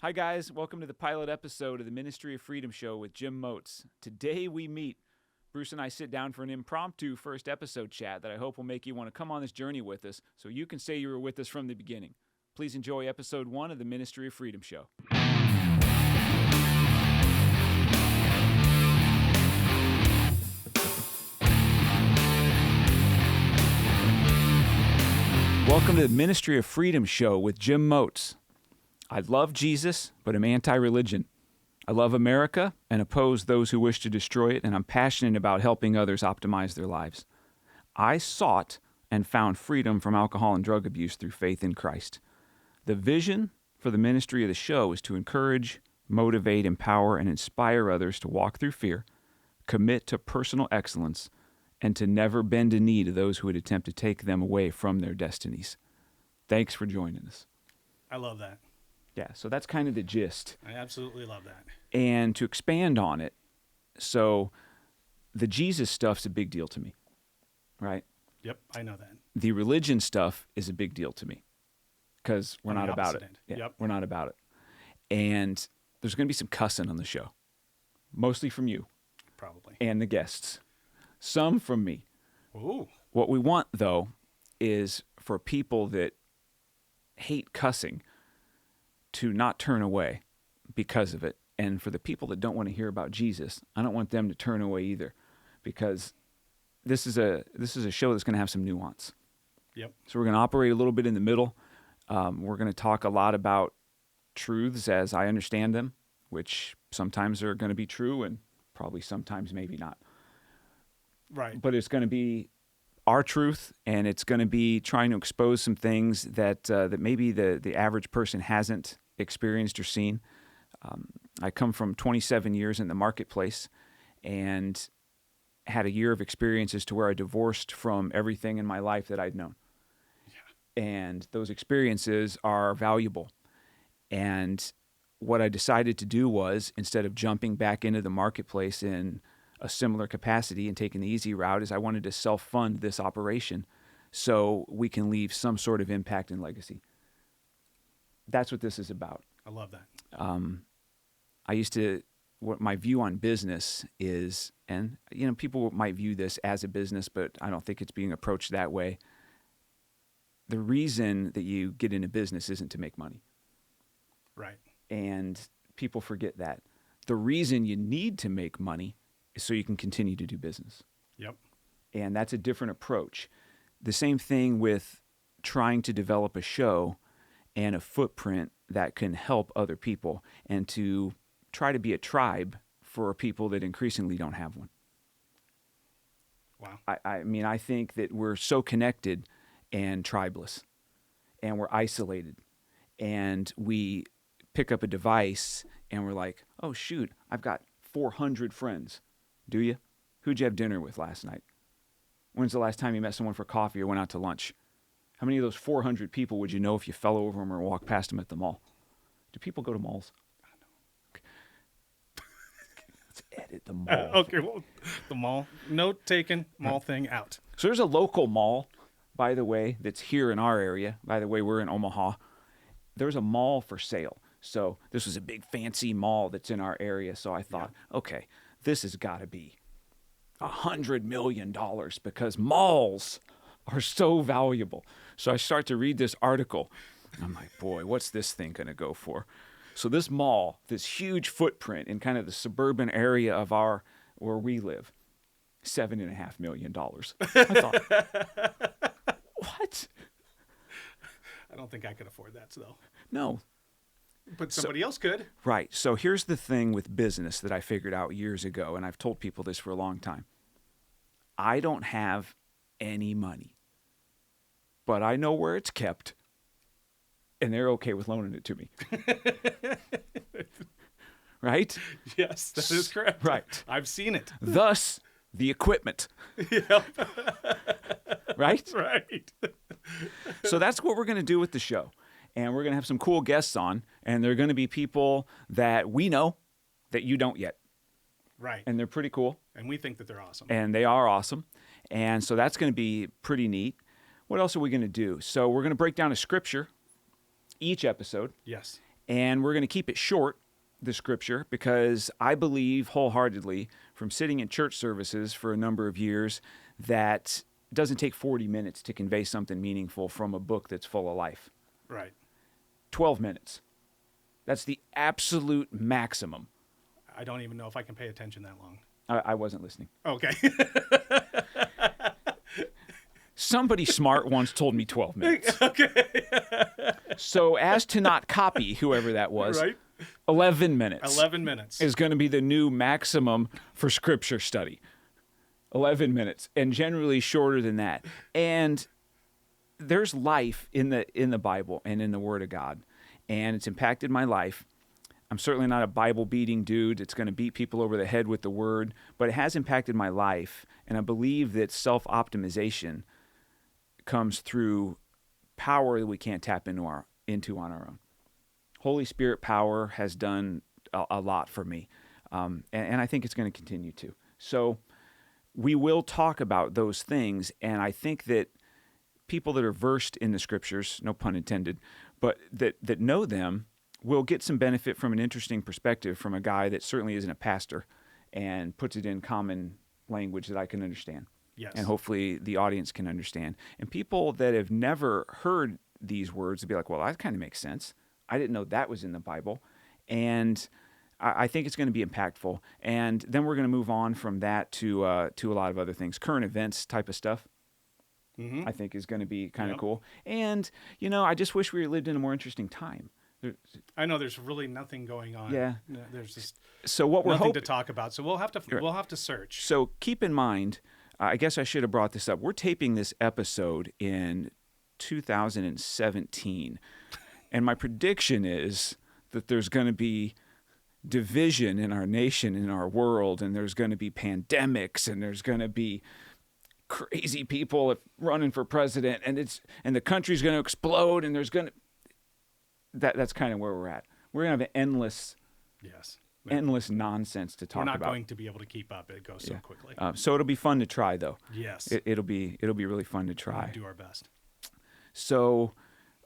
Hi, guys. Welcome to the pilot episode of the Ministry of Freedom show with Jim Motz. Today we meet. Bruce and I sit down for an impromptu first episode chat that I hope will make you want to come on this journey with us so you can say you were with us from the beginning. Please enjoy episode 1 of the Ministry of Freedom show. Welcome to the Ministry of Freedom show with Jim Motz. I love Jesus, but I'm anti-religion. I love America and oppose those who wish to destroy it, and I'm passionate about helping others optimize their lives. I sought and found freedom from alcohol and drug abuse through faith in Christ. The vision for the ministry of the show is to encourage, motivate, empower, and inspire others to walk through fear, commit to personal excellence, and to never bend a knee to those who would attempt to take them away from their destinies. Thanks for joining us. I love that. Yeah, so that's kind of the gist. I absolutely love that. And to expand on it, so the Jesus stuff's a big deal to me, right? Yep, I know that. The religion stuff is a big deal to me because we're not about it. Yeah, Yep. We're not about it. And there's going to be some cussing on the show, mostly from you Probably. and the guests, some from me. Ooh. What we want, though, is for people that hate cussing to not turn away because of it. And for the people that don't want to hear about Jesus, I don't want them to turn away either, because this is a show that's going to have some nuance. Yep. So we're going to operate a little bit in the middle. We're going to talk a lot about truths as I understand them, which sometimes are going to be true and probably sometimes maybe not. Right. But it's going to be our truth, and it's going to be trying to expose some things that that maybe the average person hasn't experienced or seen. I come from 27 years in the marketplace and had a year of experiences to where I divorced from everything in my life that I'd known. Yeah. And those experiences are valuable. And what I decided to do was, instead of jumping back into the marketplace in a similar capacity and taking the easy route, is I wanted to self-fund this operation so we can leave some sort of impact and legacy. That's what this is about. I love that. What my view on business is, and people might view this as a business, but I don't think it's being approached that way. The reason that you get into business isn't to make money. Right. And people forget that. The reason you need to make money is so you can continue to do business. Yep. And that's a different approach. The same thing with trying to develop a show and a footprint that can help other people, and to try to be a tribe for people that increasingly don't have one. Wow. I think that we're so connected and tribeless, and we're isolated, and we pick up a device and we're like, oh shoot, I've got 400 friends. Do you? Who'd you have dinner with last night? When's the last time you met someone for coffee or went out to lunch? How many of those 400 people would you know if you fell over them or walked past them at the mall? Do people go to malls? I don't know. Okay. Let's edit the mall. Okay, well, the mall. Note taken. Mall thing out. So there's a local mall, by the way, that's here in our area. By the way, we're in Omaha. There's a mall for sale. So this was a big fancy mall that's in our area. So I thought, okay, this has got to be $100 million because malls are so valuable. So I start to read this article. I'm like, boy, what's this thing going to go for? So this mall, this huge footprint in kind of the suburban area of where we live, $7.5 million. I thought, what? I don't think I could afford that, though. No. But somebody else could. Right. So here's the thing with business that I figured out years ago, and I've told people this for a long time. I don't have any money, but I know where it's kept, and they're okay with loaning it to me. Right? Yes, that is correct. Right. I've seen it. Thus, the equipment. Yep. Right? Right. So that's what we're going to do with the show. And we're going to have some cool guests on, and they're going to be people that we know that you don't yet. Right. And they're pretty cool. And we think that they're awesome. And they are awesome. And so that's going to be pretty neat. What else are we going to do? So we're going to break down a scripture each episode. Yes. And we're going to keep it short, the scripture, because I believe wholeheartedly from sitting in church services for a number of years that it doesn't take 40 minutes to convey something meaningful from a book that's full of life. Right. 12 minutes. That's the absolute maximum. I don't even know if I can pay attention that long. I wasn't listening. Okay. Somebody smart once told me 12 minutes. Okay. So as to not copy whoever that was, Right. 11 minutes. 11 minutes. Is going to be the new maximum for scripture study. 11 minutes, and generally shorter than that. And there's life in the Bible and in the Word of God, and it's impacted my life. I'm certainly not a Bible-beating dude that's going to beat people over the head with the Word, but it has impacted my life, and I believe that self-optimization comes through power that we can't tap into on our own. Holy Spirit power has done a lot for me, and I think it's going to continue to. So we will talk about those things, and I think that people that are versed in the Scriptures, no pun intended, but that know them will get some benefit from an interesting perspective from a guy that certainly isn't a pastor and puts it in common language that I can understand. Yes. And hopefully the audience can understand. And people that have never heard these words will be like, well, that kind of makes sense. I didn't know that was in the Bible. And I think it's going to be impactful. And then we're going to move on from that to a lot of other things. Current events type of stuff, I think is going to be kind of cool. And, I just wish we lived in a more interesting time. I know there's really nothing going on. Yeah. There's just So what we're nothing to talk about. So we'll have to search. So keep in mind, I guess I should have brought this up. We're taping this episode in 2017. And my prediction is that there's going to be division in our nation, in our world, and there's going to be pandemics, and there's going to be crazy people running for president, and the country's going to explode, and there's going to that's kind of where we're at. We're going to have an endless nonsense to talk about. We're not going to be able to keep up. It goes so quickly. So it'll be fun to try, though. Yes. It'll be really fun to try. We'll do our best. So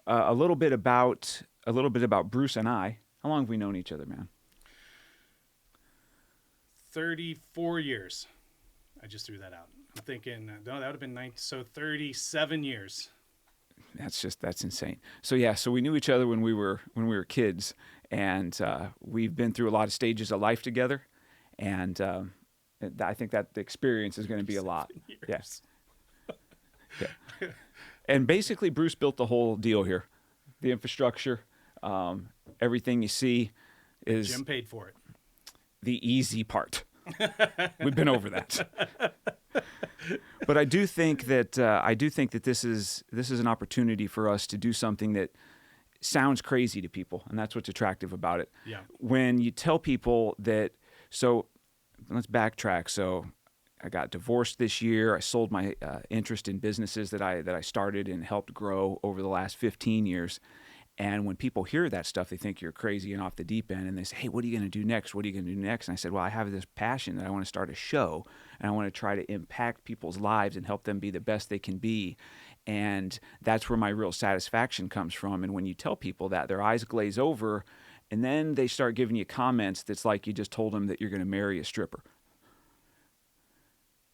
a little bit about Bruce and I. How long have we known each other, man? 34 years. I just threw that out. I'm thinking, no, that would have been 37 years. That's insane. So we knew each other when we were kids, and we've been through a lot of stages of life together, and I think that the experience is going to be a lot. Yes. Yeah. And basically, Bruce built the whole deal here, the infrastructure, everything you see is Jim paid for it. The easy part. We've been over that. But I do think that this is an opportunity for us to do something that sounds crazy to people, and that's what's attractive about it. Yeah. When you tell people that, so let's backtrack. So I got divorced this year. I sold my interest in businesses that I started and helped grow over the last 15 years. And when people hear that stuff, they think you're crazy and off the deep end, and they say, hey, what are you going to do next? What are you going to do next? And I said, well, I have this passion that I want to start a show, and I want to try to impact people's lives and help them be the best they can be. And that's where my real satisfaction comes from. And when you tell people that, their eyes glaze over, and then they start giving you comments that's like you just told them that you're going to marry a stripper.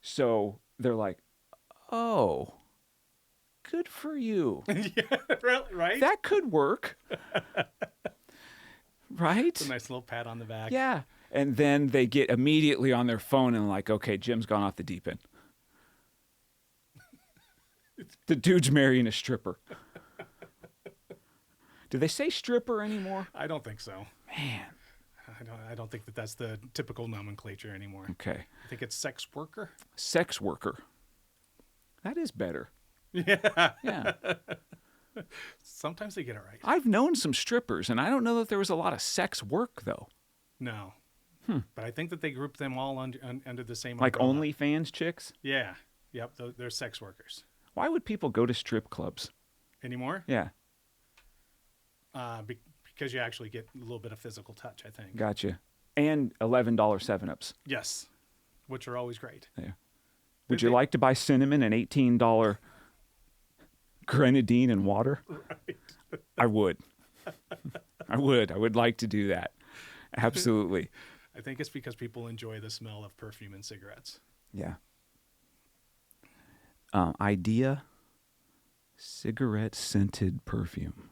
So they're like, oh, good for you. Yeah, right? That could work. Right? It's a nice little pat on the back. Yeah. And then they get immediately on their phone and like, okay, Jim's gone off the deep end. The dude's marrying a stripper. Do they say stripper anymore? I don't think so. Man. I don't think that's the typical nomenclature anymore. Okay. I think it's sex worker. Sex worker. That is better. Yeah. Yeah. Sometimes they get it right. I've known some strippers, and I don't know that there was a lot of sex work, though. No. But I think that they group them all under the same Like umbrella. OnlyFans chicks? Yeah. Yep. They're sex workers. Why would people go to strip clubs? Anymore? Yeah. Because you actually get a little bit of physical touch, I think. Gotcha. And $11 7-Ups. Yes. Which are always great. Yeah. Would you like to buy cinnamon and $18 grenadine and water? Right. I would. I would like to do that. Absolutely. I think it's because people enjoy the smell of perfume and cigarettes. Yeah. Idea, cigarette scented perfume.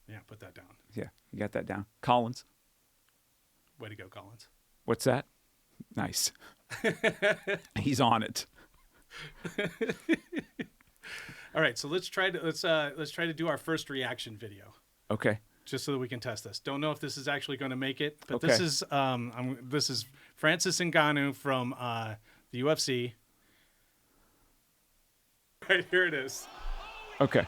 Yeah, put that down. Yeah, you got that down. Collins. Way to go, Collins. What's that? Nice. He's on it. All right, so let's try to do our first reaction video, Okay. just so that we can test this. Don't know if this is actually going to make it, but Okay. this is Francis Ngannou from the UFC. Right here it is. Okay.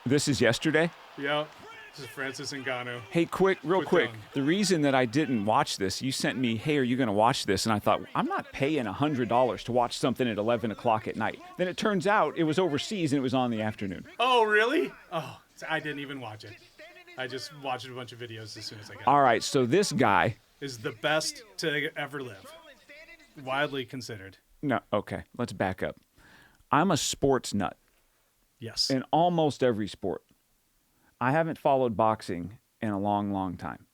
This is yesterday? Yep. This is Francis Ngannou. Hey, real Put quick. down. The reason that I didn't watch this, you sent me, hey, are you going to watch this? And I thought, I'm not paying $100 to watch something at 11 o'clock at night. Then it turns out it was overseas and it was on the afternoon. Oh, really? Oh, I didn't even watch it. I just watched a bunch of videos as soon as I got it. All right, so this guy, Is the best to ever live. Widely considered. no, okay, let's back up. I'm a sports nut Yes. in almost every sport. I haven't followed boxing in a long, long time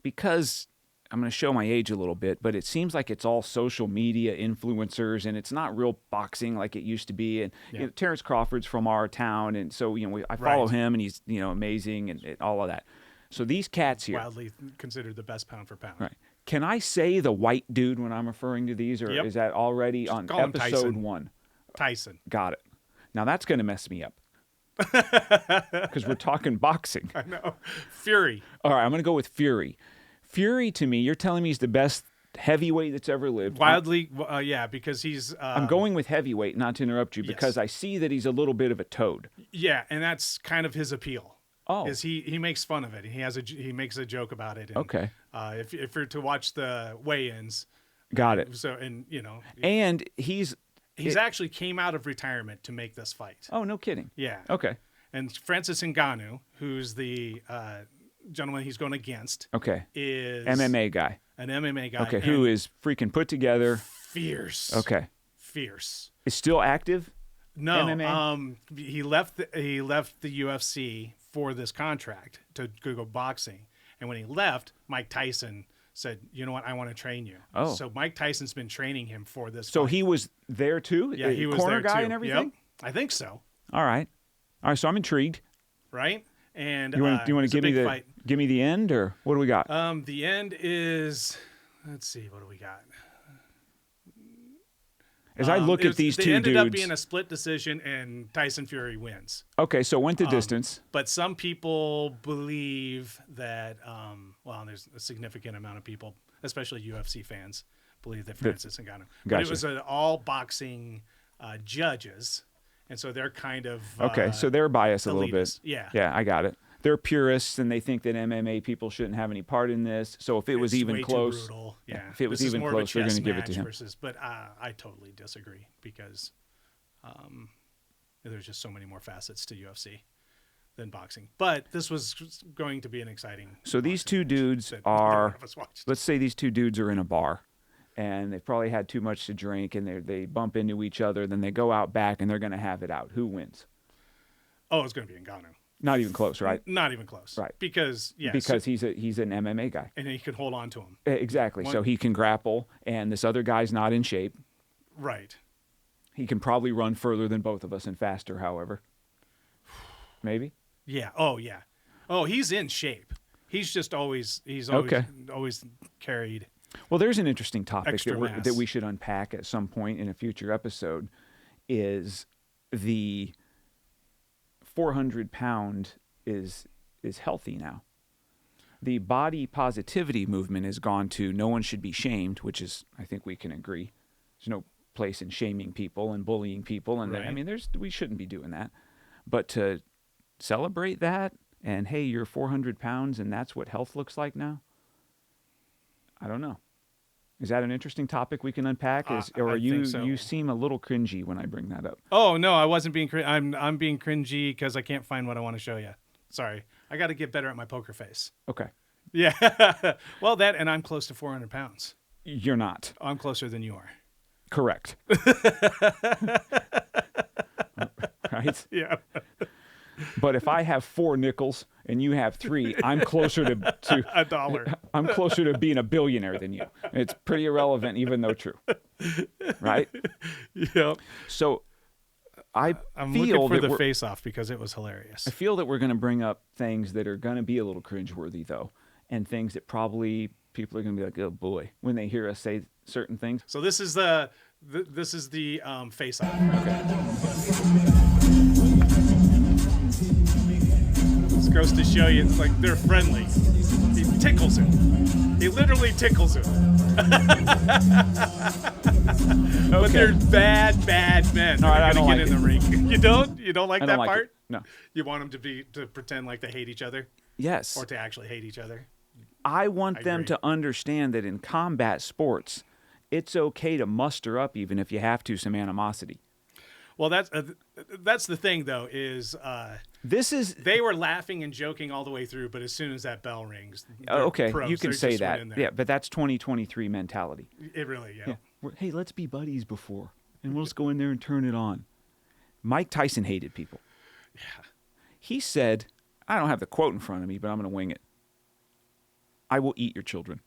because I'm going to show my age a little bit, but it seems like it's all social media influencers and it's not real boxing like it used to be. And Yeah. you know, Terrence Crawford's from our town, and so I follow Right. him, and he's amazing and all of that. So these cats here, Widely considered the best pound for pound. right? Can I say the white dude when I'm referring to these, or Yep. is that already on call him episode Tyson. 1? Tyson. Got it. Now that's going to mess me up because we're talking boxing. I know. Fury. All right, I'm going to go with Fury. Fury, to me, you're telling me he's the best heavyweight that's ever lived. Wildly, yeah, because he's. I'm going with heavyweight, not to interrupt you, Yes. because I see that he's a little bit of a toad. Yeah, and that's kind of his appeal. Oh. Is he makes fun of it. He makes a joke about it. And, Okay. If you're to watch the weigh-ins, Got it. so And he's actually came out of retirement to make this fight. oh, no kidding. Yeah. Okay. And Francis Ngannou, who's the gentleman he's going against, Okay. is MMA guy. an MMA guy. Okay, who is freaking put together. fierce. Okay. Fierce. Is still active? No, MMA? He left the UFC for this contract to go boxing, and when he left, Mike Tyson said, "You know what? I want to train you." Oh. So Mike Tyson's been training him for this. So fight. he was there too? yeah, he was corner there guy too. and everything? Yep. I think so. All right. All right, so I'm intrigued. Right? And Do you want to it's a give me big fight. the end, or what do we got? The end is. Let's see. What do we got? As I look at these two they ended dudes. up being a split decision, and Tyson Fury wins. Okay, so went the distance. But some people believe that, there's a significant amount of people, especially UFC fans, believe that Francis Ngannou. But Gotcha. it was all boxing judges, and so they're kind of Okay, so they're biased a little bit. elitist. Yeah. Yeah, I got it. They're purists, and they think that MMA people shouldn't have any part in this. So if it was It's even way too close, brutal. Yeah. if it was This is even more of a close, they're going chess to give it match to him. But I totally disagree because there's just so many more facets to UFC than boxing. But this was going to be an exciting. So these boxing two match dudes that are. none of us watched. Let's say these two dudes are in a bar, and they've probably had too much to drink, and they bump into each other. Then they go out back, and they're going to have it out. Who wins? Oh, it's going to be Ngannou. Not even close, right? Not even close. Right. Because Because he's an MMA guy. and he could hold on to him. Exactly. So he can grapple, and this other guy's not in shape. Right. He can probably run further than both of us and faster, however. Maybe. Yeah. Oh yeah. Oh, he's in shape. He's just always Okay. always carried. Well, there's an interesting topic Extra mass. that we should unpack at some point in a future episode. Is the 400-pound is healthy now. The body positivity movement has gone to no one should be shamed, which is, I think we can agree. There's no place in shaming people and bullying people, and Right. we shouldn't be doing that. But to celebrate that and hey, you're 400 pounds and that's what health looks like now. I don't know. Is that an interesting topic we can unpack? Or I are you think so. you seem a little cringy when I bring that up? Oh no, I wasn't being. I'm being cringy because I can't find what I want to show you. Sorry, I got to get better at my poker face. Okay. Yeah. Well, that and I'm close to 400 pounds. You're not. I'm closer than you are. Correct. Right? Yeah. But if I have 4 nickels and you have 3, I'm closer to $1. I'm closer to being a billionaire than you. It's pretty irrelevant, even though true. Right? Yep. So I'm feel looking for that the face-off because it was hilarious. I feel that we're going to bring up things that are going to be a little cringeworthy, though, and things that probably people are going to be like, oh boy, when they hear us say certain things. So this is the face-off. Okay. This goes to show you, it's like they're friendly. He tickles him. He literally tickles him. But they're bad men. No, I don't get like in the ring. You don't? You don't like I that don't like part? it. No. You want them to pretend like they hate each other, Yes. or to actually hate each other? I want them agree. to understand that in combat sports, it's okay to muster up, even if you have to, some animosity. Well, that's the thing, though, is This is they were laughing and joking all the way through, but as soon as that bell rings, okay. pros. You can They're say just that, in there. yeah. But that's 2023 mentality. It really, Yeah. Hey, let's be buddies before, and we'll just go in there and turn it on. Mike Tyson hated people. Yeah. He said, I don't have the quote in front of me, but I'm going to wing it. I will eat your children.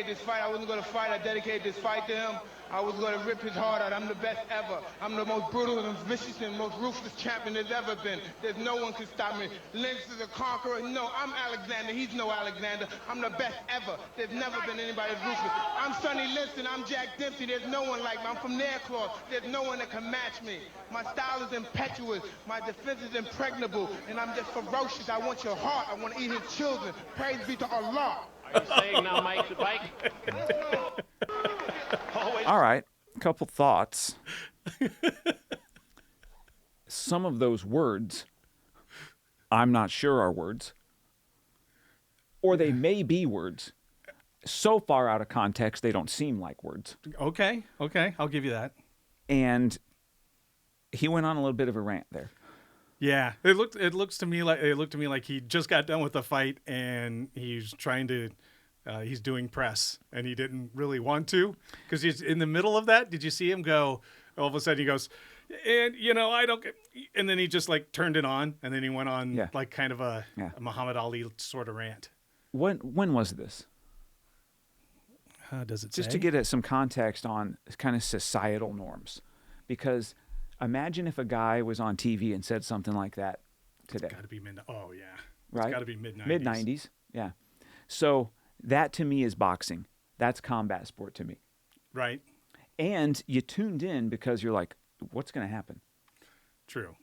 This fight, I wasn't going to fight. I dedicated this fight to him. I was going to rip his heart out. I'm the best ever. I'm the most brutal and vicious and most ruthless champion there's ever been. There's no one can stop me. Lynch is a conqueror. No, I'm Alexander. He's no Alexander. I'm the best ever. There's never been anybody as ruthless. I'm Sonny Liston. I'm Jack Dempsey. There's no one like me. I'm from Nairclaw. There's no one that can match me. My style is impetuous. My defense is impregnable. And I'm just ferocious. I want your heart. I want to eat his children. Praise be to Allah. Are you saying now, Mike? All right, a couple thoughts. Some of those words, I'm not sure are words, or they may be words. So far out of context, they don't seem like words. Okay, I'll give you that. And he went on a little bit of a rant there. Yeah, it looks to me like he just got done with the fight and he's trying to. He's doing press, and he didn't really want to because he's in the middle of that. Did you see him go? All of a sudden, he goes, and I don't get. And then he just like turned it on, and then he went on like kind of a Muhammad Ali sort of rant. When was this? Does it Just say? to get some context on kind of societal norms, because imagine if a guy was on TV and said something like that today. It's got to be mid. Oh yeah, right. It's got to be mid-90s. Mid-90s, yeah. So that to me is boxing. That's combat sport to me. Right. And you tuned in because you're like, what's going to happen? True.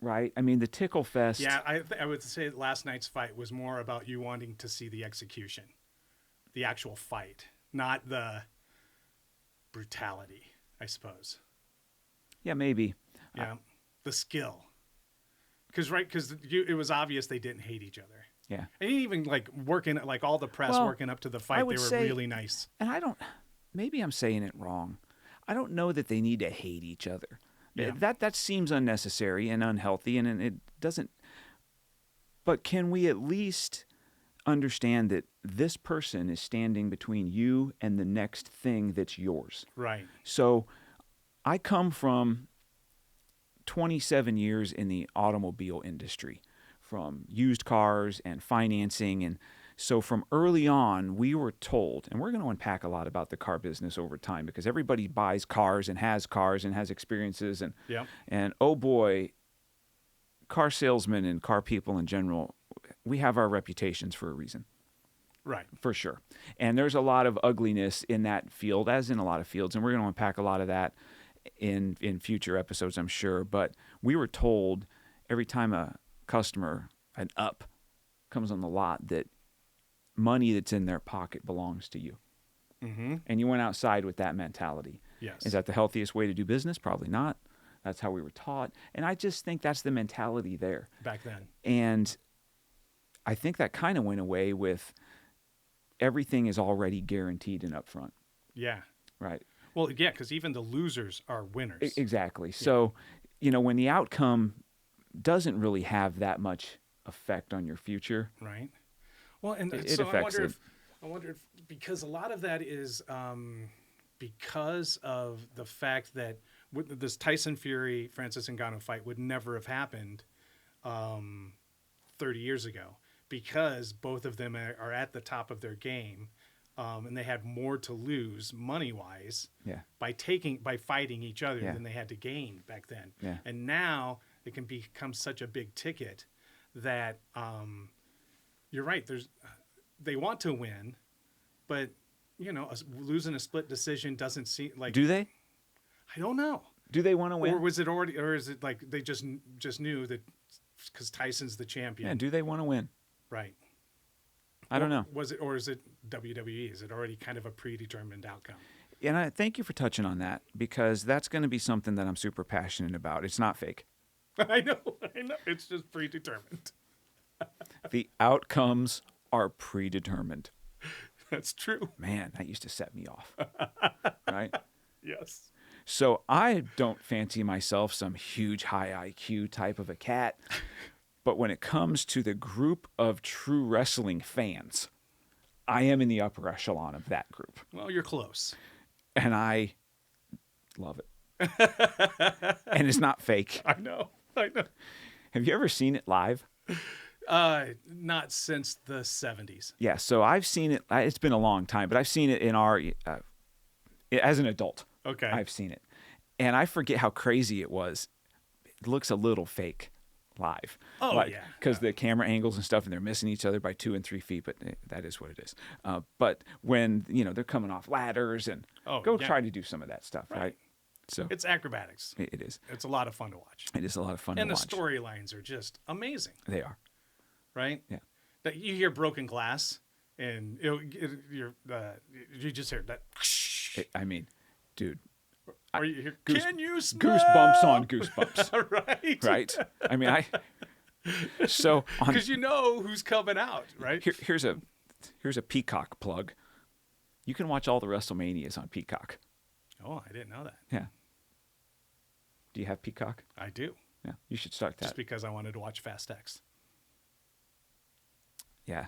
Right? I mean, the tickle fest. Yeah, I would say last night's fight was more about you wanting to see the execution, the actual fight, not the brutality, I suppose. Yeah, maybe. Yeah, the skill. Because it was obvious they didn't hate each other. Yeah. And even like working, like all the press working up to the fight, they were really nice. And maybe I'm saying it wrong. I don't know that they need to hate each other. Yeah. That seems unnecessary and unhealthy, and it doesn't. But can we at least understand that this person is standing between you and the next thing that's yours? Right. So I come from 27 years in the automobile industry, from used cars and financing. And so from early on, we were told, and we're going to unpack a lot about the car business over time because everybody buys cars and has experiences. And oh boy, car salesmen and car people in general, we have our reputations for a reason. Right. For sure. And there's a lot of ugliness in that field, as in a lot of fields. And we're going to unpack a lot of that in future episodes, I'm sure. But we were told every time a customer, an up, comes on the lot that money that's in their pocket belongs to you. Mm-hmm. And you went outside with that mentality. Yes. Is that the healthiest way to do business? Probably not. That's how we were taught. And I just think that's the mentality there. Back then. And I think that kind of went away with everything is already guaranteed and upfront. Yeah. Right. Well, yeah, because even the losers are winners. Exactly. So, when the outcome doesn't really have that much effect on your future. Right. Well, and it so affects I wonder if because a lot of that is because of the fact that this Tyson Fury Francis Ngannou fight would never have happened 30 years ago, because both of them are at the top of their game, and they had more to lose money wise by fighting each other than they had to gain back then. Yeah. And now it can become such a big ticket that you're right. They want to win, but losing a split decision doesn't seem like. Do they? I don't know. Do they want to win? Or was it already? Or is it like they just knew that because Tyson's the champion? Yeah. Do they want to win? Right. I don't know. Was it, or is it WWE? Is it already kind of a predetermined outcome? And I thank you for touching on that, because that's going to be something that I'm super passionate about. It's not fake. I know. It's just predetermined. The outcomes are predetermined. That's true. Man, that used to set me off. Right? Yes. So I don't fancy myself some huge high IQ type of a cat. But when it comes to the group of true wrestling fans, I am in the upper echelon of that group. Well, you're close. And I love it. And it's not fake. I know. Have you ever seen it live? Not since the 70s. Yeah, so I've seen it. It's been a long time, but I've seen it in our as an adult. Okay. I've seen it. And I forget how crazy it was. It looks a little fake live. Oh, yeah. Because the camera angles and stuff, and they're missing each other by 2 and 3 feet, but that is what it is. But when, they're coming off ladders and try to do some of that stuff, right? So it's acrobatics. It is. It's a lot of fun to watch. It is a lot of fun and to watch. And the storylines are just amazing. They are. Right? Yeah. That you hear broken glass, and you just hear that. I mean, dude. Or you hear, can you smell? Goosebumps on goosebumps. Right. Right. I mean, so because you know who's coming out, right? Here's a Peacock plug. You can watch all the WrestleManias on Peacock. Oh, I didn't know that. Yeah. Do you have Peacock? I do. Yeah, you should start that. Just because I wanted to watch Fast X. Yeah.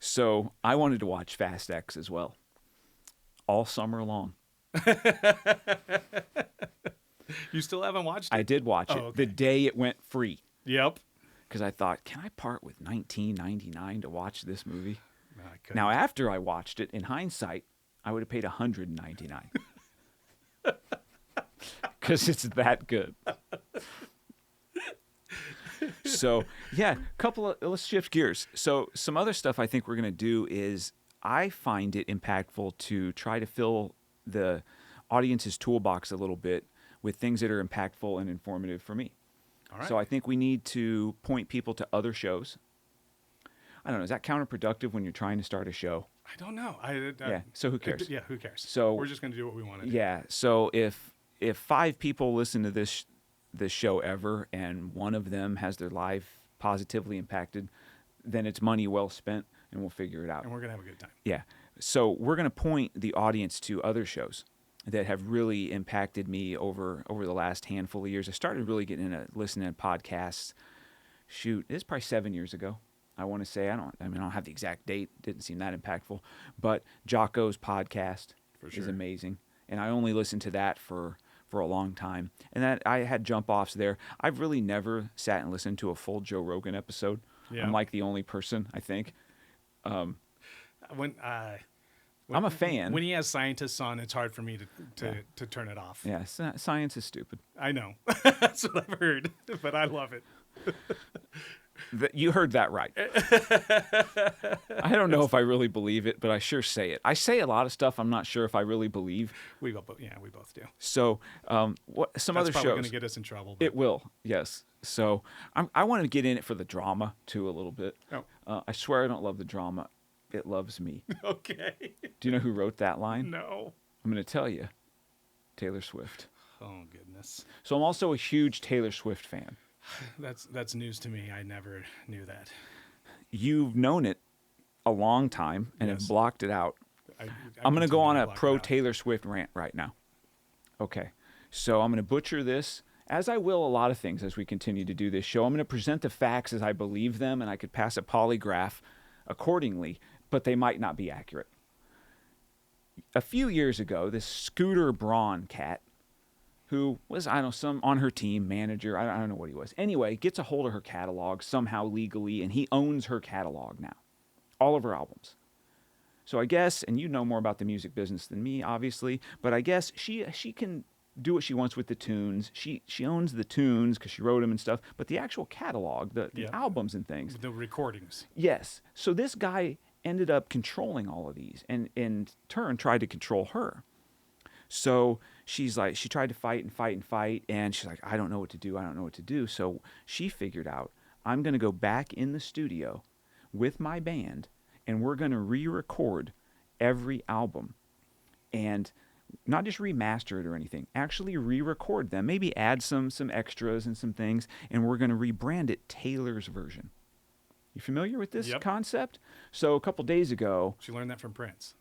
So I wanted to watch Fast X as well, all summer long. You still haven't watched it? I did watch it the day it went free. Yep. Because I thought, can I part with $19.99 to watch this movie? No, I couldn't. Now, after I watched it, in hindsight, I would have paid $199. Because it's that good. So, yeah, let's shift gears. So, some other stuff I think we're going to do is I find it impactful to try to fill the audience's toolbox a little bit with things that are impactful and informative for me. All right. So, I think we need to point people to other shows. I don't know. Is that counterproductive when you're trying to start a show? I don't know. Yeah. So, who cares? Yeah, who cares? So we're just going to do what we want to do. Yeah. So, if 5 people listen to this show ever, and one of them has their life positively impacted, then it's money well spent, and we'll figure it out. And we're going to have a good time. Yeah. So we're going to point the audience to other shows that have really impacted me over the last handful of years. I started really getting into listening to podcasts. Shoot, it's probably 7 years ago. I want to say I don't have the exact date. Didn't seem that impactful, but Jocko's podcast is amazing, and I only listened to that for a long time. And that I had jump offs there. I've really never sat and listened to a full Joe Rogan episode. Yeah. I'm like the only person, I think. I'm a fan. When he has scientists on, it's hard for me to turn it off. Yeah, science is stupid. I know. That's what I've heard, but I love it. You heard that right. I don't know if I really believe it, but I sure say it. I say a lot of stuff I'm not sure if I really believe. We both do. So, some other shows. That's probably going to get us in trouble. But. It will, yes. So, I want to get in it for the drama, too, a little bit. Oh. I swear I don't love the drama. It loves me. Okay. Do you know who wrote that line? No. I'm going to tell you. Taylor Swift. Oh, goodness. So, I'm also a huge Taylor Swift fan. That's news to me. I never knew that. You've known it a long time and have blocked it out. I'm going to go on a pro Taylor Swift rant right now. Okay. So I'm going to butcher this, as I will a lot of things as we continue to do this show. I'm going to present the facts as I believe them, and I could pass a polygraph accordingly, but they might not be accurate. A few years ago, this Scooter Braun cat who was, I don't know, some on her team, manager, I don't know what he was. Anyway, gets a hold of her catalog somehow legally, and he owns her catalog now, all of her albums. So I guess, and you know more about the music business than me, obviously, but I guess she can do what she wants with the tunes. She owns the tunes because she wrote them and stuff, but the actual catalog, the albums and things. The recordings. Yes. So this guy ended up controlling all of these, and in turn tried to control her. So she's like, she tried to fight, and she's like, I don't know what to do. So she figured out, I'm going to go back in the studio with my band, and we're going to re-record every album, and not just remaster it or anything, actually re-record them, maybe add some extras and some things, and we're going to rebrand it Taylor's version. You familiar with this concept? So a couple days ago... She learned that from Prince.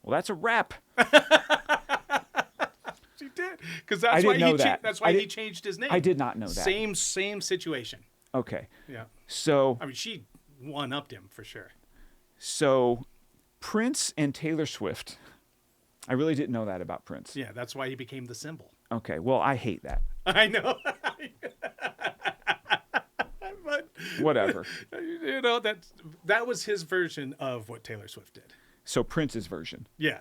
Well, that's a wrap. She did, because that's why he changed his name. I did not know that. Same situation. Okay. Yeah. So... I mean, she one-upped him for sure. So... Prince and Taylor Swift. I really didn't know that about Prince. Yeah, that's why he became the symbol. Okay, well, I hate that. I know. But whatever. You know, that was his version of what Taylor Swift did. So Prince's version. Yeah.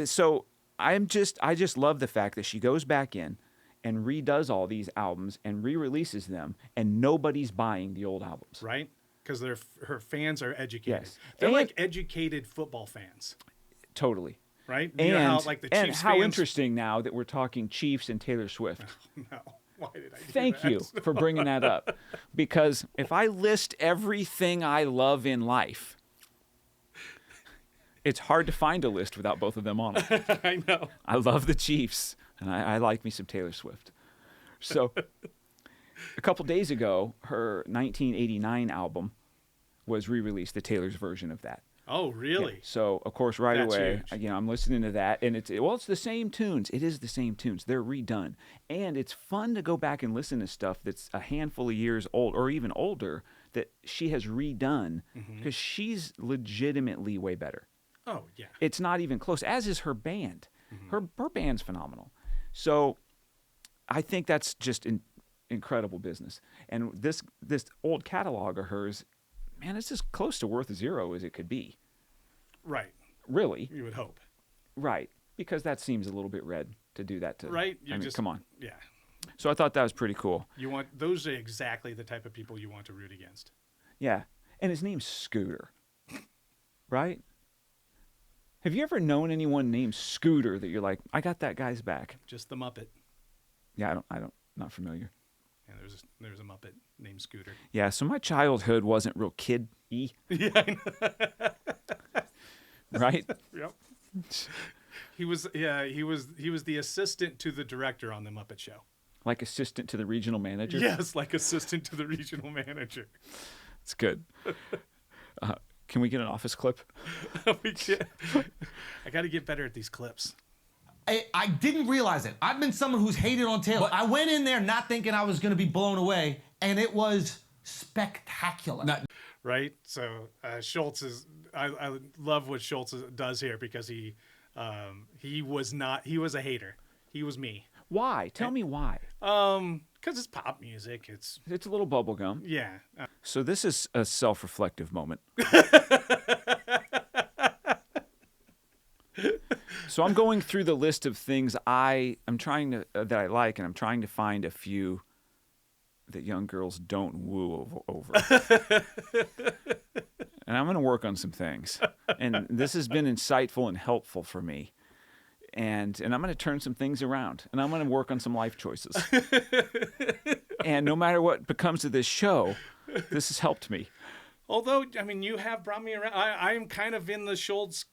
So I just love the fact that she goes back in and redoes all these albums and re-releases them, and nobody's buying the old albums. Right? Because her fans are educated. Yes. They're and, like educated football fans. Totally. Right? And, you know how, like, the Chiefs and how fans... interesting now that we're talking Chiefs and Taylor Swift. No. Why did I do Thank that? you for bringing that up. Because if I list everything I love in life, it's hard to find a list without both of them on it. I know. I love the Chiefs, and I like me some Taylor Swift. So... A couple days ago, her 1989 album was re-released, the Taylor's version of that. Oh, really? Yeah. So, of course, That's away, huge. I'm listening to that, and it's the same tunes. It is the same tunes. They're redone. And it's fun to go back and listen to stuff that's a handful of years old or even older that she has redone because she's legitimately way better. Oh, yeah. It's not even close, as is her band. Her band's phenomenal. So, I think that's just incredible business. And this old catalog of hers, man, it's as close to worth zero as it could be. Right. Really. You would hope. Right. Because that seems a little bit red to do that to. Right. Come on. Yeah. So I thought that was pretty cool. Those are exactly the type of people you want to root against. Yeah. And his name's Scooter. Right? Have you ever known anyone named Scooter that you're like, I got that guy's back? Just the Muppet. Yeah, I don't not familiar. Yeah, there's a Muppet named Scooter. Yeah, so my childhood wasn't real kid-y. Yeah, I know. Right? Yep. He was the assistant to the director on the Muppet Show. Like assistant to the regional manager? Yes, like assistant to the regional manager. It's good. Can we get an office clip? We can. I got to get better at these clips. I didn't realize it. I've been someone who's hated on Taylor. I went in there not thinking I was going to be blown away, and it was spectacular. Right? So Schultz is... I love what Schultz does here because he was a hater. He was me. Why? Tell me why. Because it's pop music. It's a little bubblegum. Yeah. So this is a self-reflective moment. So I'm going through the list of things I'm trying to that I like, and I'm trying to find a few that young girls don't woo over. And I'm going to work on some things. And this has been insightful and helpful for me. And I'm going to turn some things around, and I'm going to work on some life choices. And no matter what becomes of this show, this has helped me. Although, I mean, you have brought me around. I am kind of in the Schultz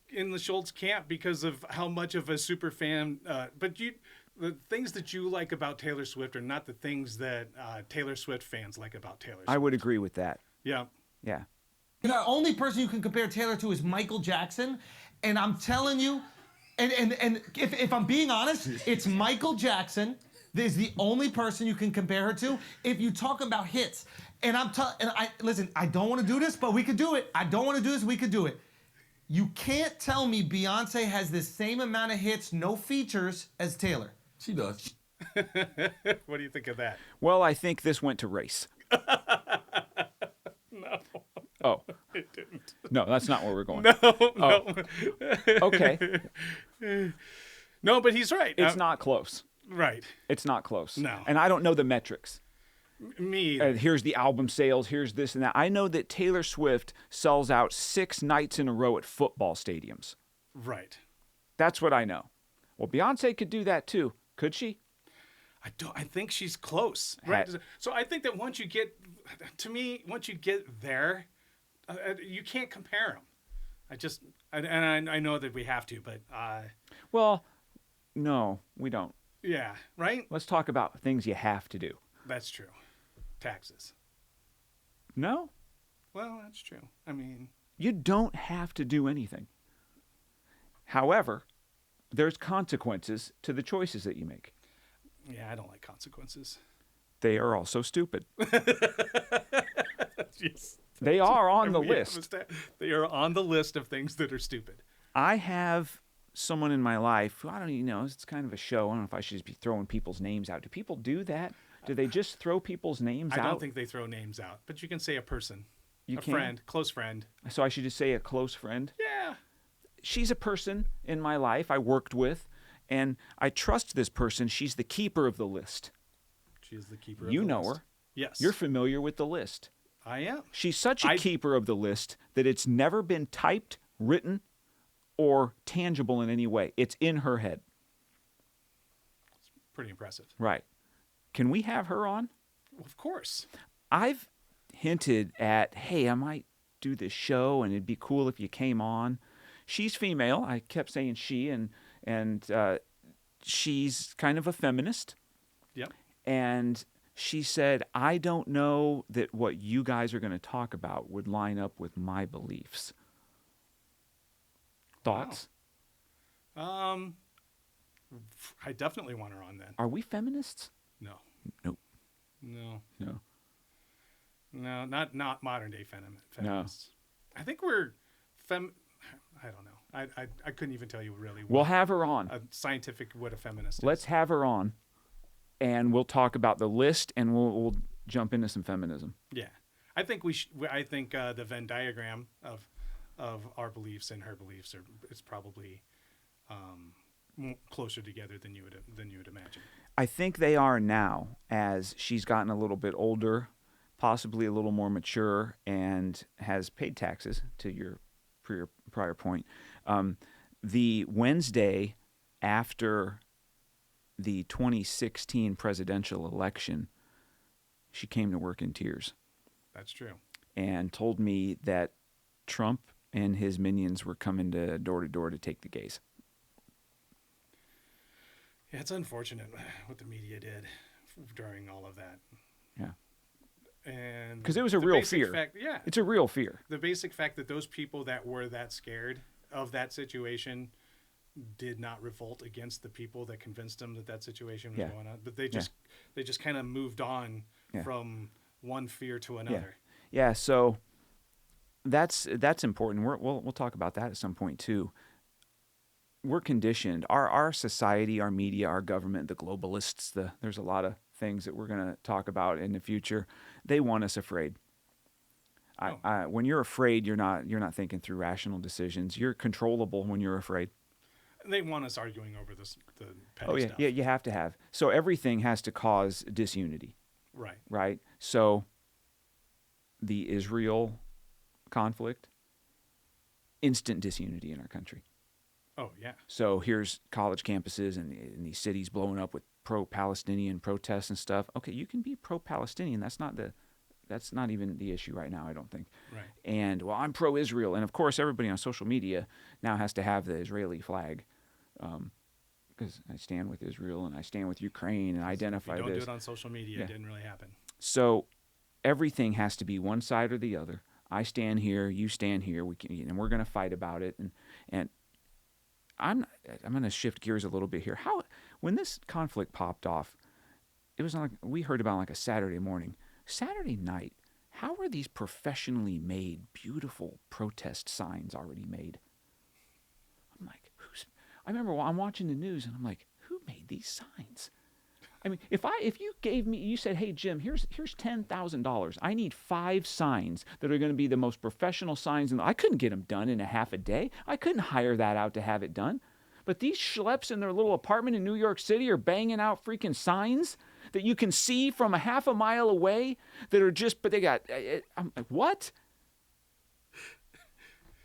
camp because of how much of a super fan. But the things that you like about Taylor Swift are not the things that Taylor Swift fans like about Taylor Swift. I would agree with that. Yeah. Yeah. The only person you can compare Taylor to is Michael Jackson, and I'm telling you, and if I'm being honest, it's Michael Jackson is the only person you can compare her to. If you talk about hits, listen, I don't want to do this, but we could do it. I don't want to do this, we could do it. You can't tell me Beyonce has the same amount of hits, no features, as Taylor. She does. What do you think of that? Well, I think this went to race. No, Oh, it didn't. no, that's not where we're going. No. Okay. No, but he's right. It's not close. Right. It's not close. No. And I don't know the metrics. Me. Here's the album sales. Here's this and that. I know that Taylor Swift sells out 6 nights in a row at football stadiums. Right. That's what I know. Well, Beyonce could do that too. Could she? I think she's close. Right. So I think that once you get there, you can't compare them. I know that we have to, but Well, no, we don't. yeah, right. Let's talk about things you have to do. That's true. Taxes. No, Well, that's true. I mean, you don't have to do anything. However, there's consequences to the choices that you make. yeah, I don't like consequences. They are also stupid. Yes. They are on the We have list. They are on the list of things that are stupid. I have someone in my life who I don't even know. It's kind of a show. I don't know if I should just be throwing people's names out. Do people do that? Do they just throw people's names out? I don't think they throw names out, but you can say a person, You a can? friend, close friend. So I should just say a close friend? Yeah. She's a person in my life I worked with, and I trust this person. She's the keeper of the list. She is the keeper of You the know list. her. Yes. You're familiar with the list. I am. She's such a keeper of the list that it's never been typed, written, or tangible in any way. It's in her head. Pretty impressive. Right. Can we have her on? Of course. I've hinted at, hey, I might do this show, and it'd be cool if you came on. She's female. I kept saying she, and she's kind of a feminist. Yep. And she said, I don't know that what you guys are going to talk about would line up with my beliefs. Thoughts? I definitely want her on then. Are we feminists? No. Nope. No. No. No, not modern day feminists. I think we're I don't know. I couldn't even tell you really We'll what have her on. a scientific what a feminist Let's is. have her on, and we'll talk about the list, and we'll jump into some feminism. Yeah. I think I think the Venn diagram of our beliefs and her beliefs is probably closer together than you would imagine. I think they are now, as she's gotten a little bit older, possibly a little more mature, and has paid taxes, to your prior point. The Wednesday after the 2016 presidential election, she came to work in tears That's true. and told me that Trump and his minions were coming to door to take the gays. Yeah, it's unfortunate what the media did during all of that. Yeah. And Because it was a the real basic fear. fact- yeah. It's a real fear. The basic fact that those people that were that scared of that situation did not revolt against the people that convinced them that situation was Yeah. going on, but they just kind of moved on Yeah. from one fear to another. Yeah, so that's important. We'll talk about that at some point too. We're conditioned. Our society, our media, our government, the globalists. There's a lot of things that we're going to talk about in the future. They want us afraid. When you're afraid, you're not thinking through rational decisions. You're controllable when you're afraid. They want us arguing over the petty Oh yeah, stuff. yeah. You have to have. So everything has to cause disunity, Right. right? So the Israel conflict, instant disunity in our country. Oh yeah. So here's college campuses and these cities blowing up with pro-Palestinian protests and stuff. Okay, you can be pro-Palestinian. That's not even the issue right now, I don't think. Right. And well, I'm pro-Israel, and of course, everybody on social media now has to have the Israeli flag, because I stand with Israel and I stand with Ukraine and I identify If you don't this. do it on social media, Yeah. it didn't really happen. So everything has to be one side or the other. I stand here, you stand here. And we're going to fight about it. And I'm going to shift gears a little bit here. When this conflict popped off, it was like we heard about like a Saturday morning. Saturday night, how are these professionally made, beautiful protest signs already made? I remember while I'm watching the news and I'm like, who made these signs? I mean, if you gave me, you said, hey, Jim, here's $10,000. I need 5 signs that are going to be the most professional signs. I couldn't get them done in a half a day. I couldn't hire that out to have it done. But these schleps in their little apartment in New York City are banging out freaking signs that you can see from a half a mile away that are just, but they got, I'm like, what?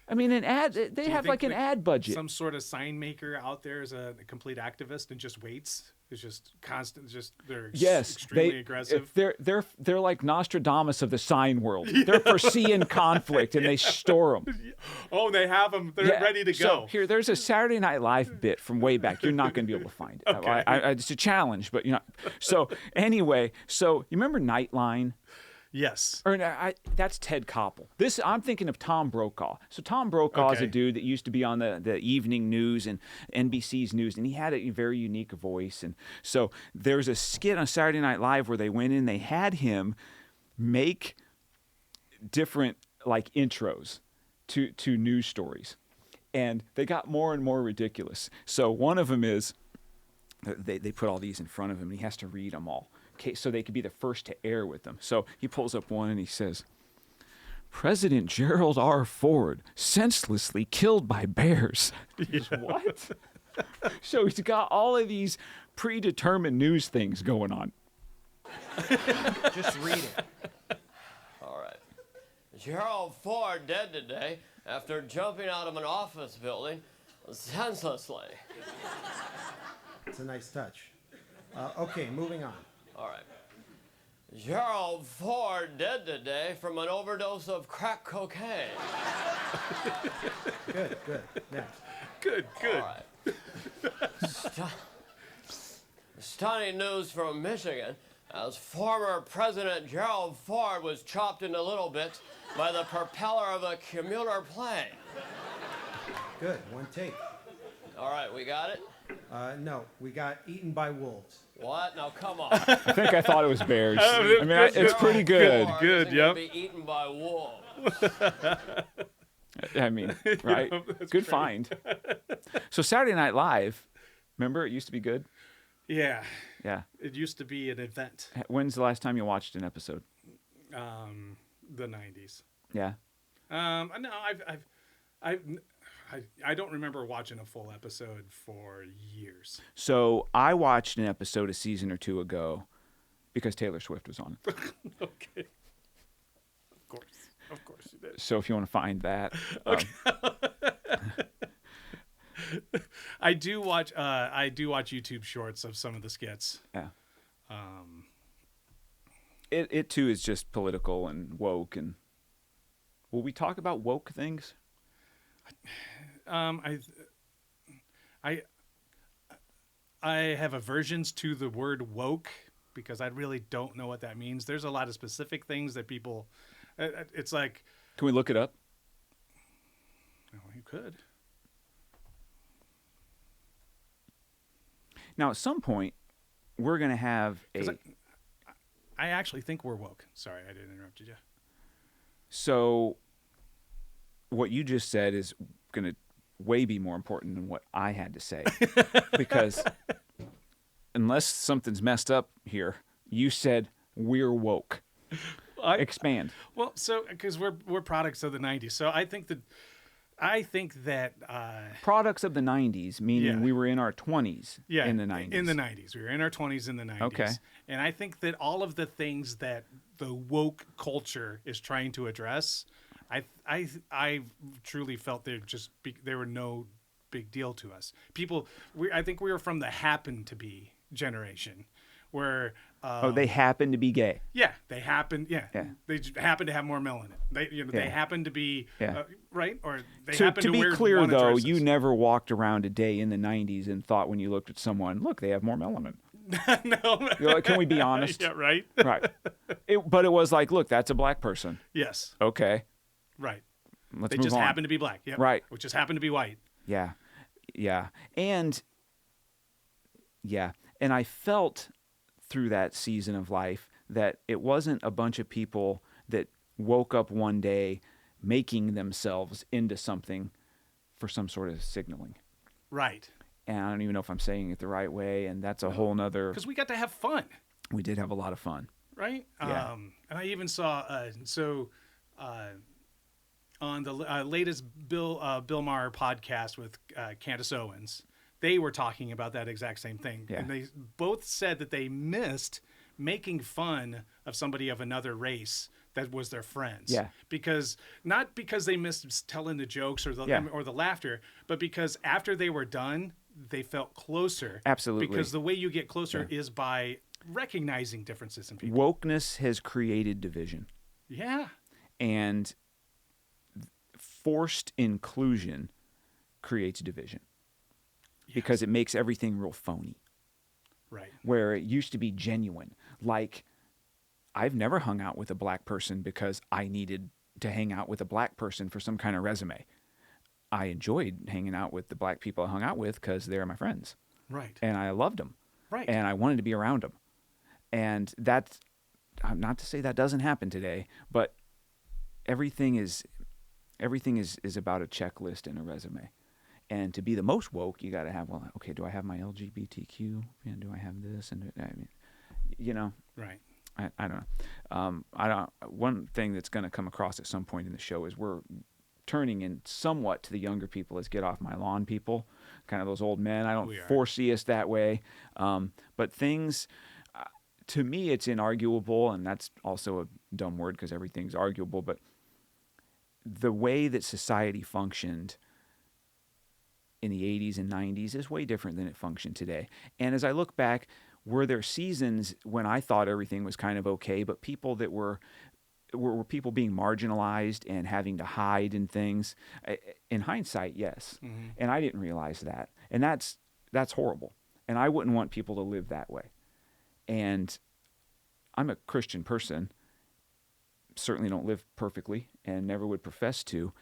I mean, an ad, they have like an ad budget. Some sort of sign maker out there is a complete activist and just waits. It's just constant, they're extremely aggressive. They're like Nostradamus of the sign world. They're foreseeing conflict and they store them. Oh, they have them. They're ready to go. So there's a Saturday Night Live bit from way back. You're not going to be able to find it. Okay. It's a challenge, but So anyway, you remember Nightline? Yes. Or that's Ted Koppel. I'm thinking of Tom Brokaw. So Tom Brokaw is a dude that used to be on the evening news and NBC's news, and he had a very unique voice. And so there's a skit on Saturday Night Live where they went in, they had him make different like intros to news stories, and they got more and more ridiculous. So one of them is they put all these in front of him, and he has to read them all. Okay, so they could be the first to air with them. So he pulls up one and he says, President Gerald R. Ford senselessly killed by bears. What? So he's got all of these predetermined news things going on. Just read it. All right. Gerald Ford dead today after jumping out of an office building senselessly. It's a nice touch. Okay, moving on. All right. Gerald Ford dead today from an overdose of crack cocaine. Good. Next. Good. All right. Stunning news from Michigan as former President Gerald Ford was chopped into little bits by the propeller of a commuter plane. Good. One take. All right, we got it? No, we got eaten by wolves. What? Now, come on. I think I thought it was bears. I mean, it's pretty good. Good, yep. Be eaten by wolves. I mean, right? Good great. find. So Saturday Night Live, remember it used to be good? Yeah. Yeah. It used to be an event. When's the last time you watched an episode? The 90s. Yeah. No, I don't remember watching a full episode for years. So I watched an episode a season or two ago because Taylor Swift was on it. Okay. Of course you did. So if you want to find that. Okay. I do watch YouTube shorts of some of the skits. Yeah. It too is just political and woke. And will we talk about woke things? I have aversions to the word woke because I really don't know what that means. There's a lot of specific things that people. It's like. Can we look it up? Oh, you could. Now, at some point, we're going to have I actually think we're woke. Sorry, I didn't interrupt you. So, what you just said is going to way be more important than what I had to say. Because unless something's messed up here, you said we're woke. Expand. Well, so because we're products of the 90s. So I think that products of the 90s, meaning we were in our 20s in the 90s. In the 90s. We were in our 20s in the 90s. Okay. And I think that all of the things that the woke culture is trying to address, I truly felt they were no big deal to us. I think we were from the happen to be generation where they happen to be gay. Yeah, they happen. Yeah, they happen to have more melanin. They happen to be right, or they happen to be wear clear wanted though, dresses. you never walked around a day in the 90s and thought when you looked at someone, look, they have more melanin. No. You're like, can we be honest? Yeah, right. Right. But it was like, look, that's a black person. Yes. Okay. Right. Let's they move just on. happen to be black. Yep. Right. Which just happen to be white. Yeah. Yeah. And I felt through that season of life that it wasn't a bunch of people that woke up one day making themselves into something for some sort of signaling. Right. and I don't even know if I'm saying it the right way, and that's a whole nother. Because we got to have fun, We did have a lot of fun. right? Yeah. And I even saw on the latest Bill Maher podcast with Candace Owens, they were talking about that exact same thing. Yeah. And they both said that they missed making fun of somebody of another race that was their friends. Yeah. Not because they missed telling the jokes or the laughter, but because after they were done, they felt closer. Absolutely. Because the way you get closer is by recognizing differences in people. Wokeness has created division, Yeah. and forced inclusion creates division because it makes everything real phony. Right. Where it used to be genuine. Like, I've never hung out with a black person because I needed to hang out with a black person for some kind of resume. I enjoyed hanging out with the black people I hung out with because they're my friends. Right. And I loved them. Right. And I wanted to be around them. And that's, not to say that doesn't happen today, but everything is about a checklist and a resume. And to be the most woke, you got to have, well, okay, do I have my LGBTQ? And do I have this? And I mean, Right. I don't know. One thing that's going to come across at some point in the show is we're turning in somewhat to the younger people as get off my lawn people, kind of those old men. I don't foresee us that way. But things, to me, it's inarguable, and that's also a dumb word because everything's arguable, but the way that society functioned in the 80s and 90s is way different than it functioned today. And as I look back, were there seasons when I thought everything was kind of okay, but people that were people being marginalized and having to hide and things? In hindsight, yes. Mm-hmm. And I didn't realize that. And that's horrible. And I wouldn't want people to live that way. And I'm a Christian person, certainly don't live perfectly and never would profess to,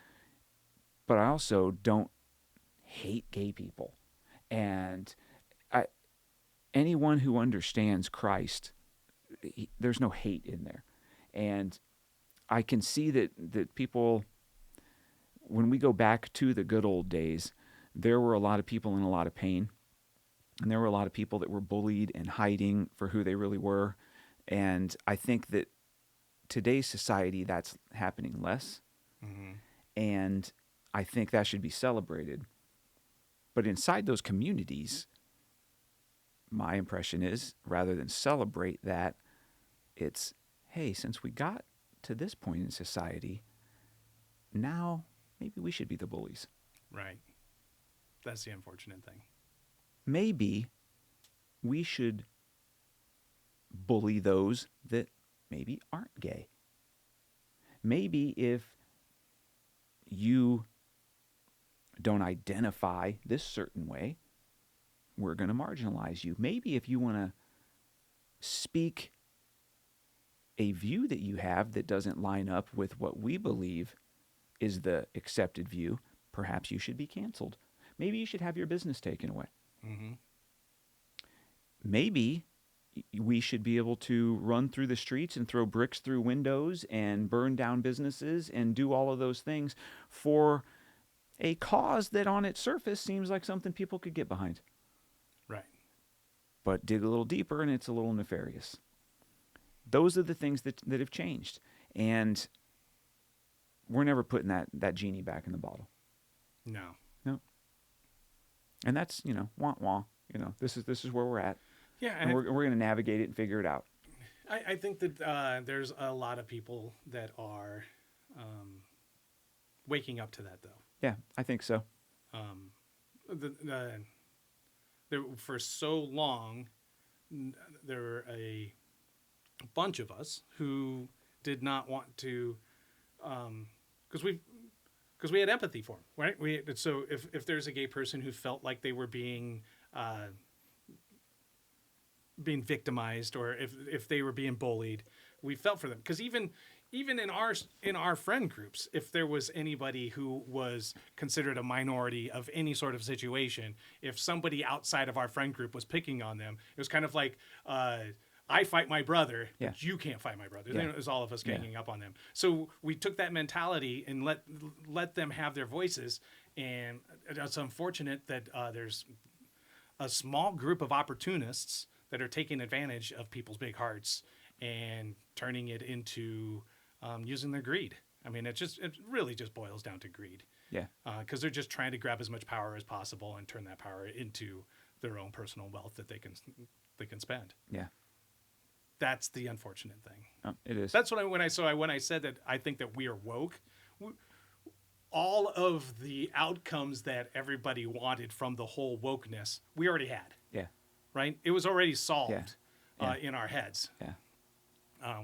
but I also don't hate gay people. And anyone who understands Christ, there's no hate in there. And I can see that people, when we go back to the good old days, there were a lot of people in a lot of pain. And there were a lot of people that were bullied and hiding for who they really were. And I think that today's society, that's happening less. Mm-hmm. And I think that should be celebrated. But inside those communities, my impression is, rather than celebrate that, it's, hey, since we got to this point in society, now maybe we should be the bullies. Right. That's the unfortunate thing. Maybe we should bully those that maybe aren't gay. Maybe if you don't identify this certain way, we're going to marginalize you. Maybe if you want to speak a view that you have that doesn't line up with what we believe is the accepted view, perhaps you should be canceled. Maybe you should have your business taken away. Mm-hmm. Maybe we should be able to run through the streets and throw bricks through windows and burn down businesses and do all of those things for a cause that on its surface seems like something people could get behind. Right. But dig a little deeper and it's a little nefarious. Those are the things that have changed. And we're never putting that genie back in the bottle. No. And that's, wah wah. This is where we're at. Yeah, and we're going to navigate it and figure it out. I think that there's a lot of people that are waking up to that, though. Yeah, I think so. For so long, there were a bunch of us who did not want to, because we had empathy for them, right? So if there's a gay person who felt like they were being victimized, or if they were being bullied, we felt for them. Because even in our friend groups, if there was anybody who was considered a minority of any sort of situation, if somebody outside of our friend group was picking on them, it was kind of like, I fight my brother, but you can't fight my brother. Then it was all of us ganging up on them. So we took that mentality and let them have their voices. And it's unfortunate that there's a small group of opportunists that are taking advantage of people's big hearts and turning it into using their greed. I mean, it really just boils down to greed. Yeah. Because they're just trying to grab as much power as possible and turn that power into their own personal wealth that they can spend. Yeah. That's the unfortunate thing. It is. That's what when I said that I think that we are woke. All of the outcomes that everybody wanted from the whole wokeness, we already had. Yeah. Right? It was already solved Yeah. in our heads. Yeah.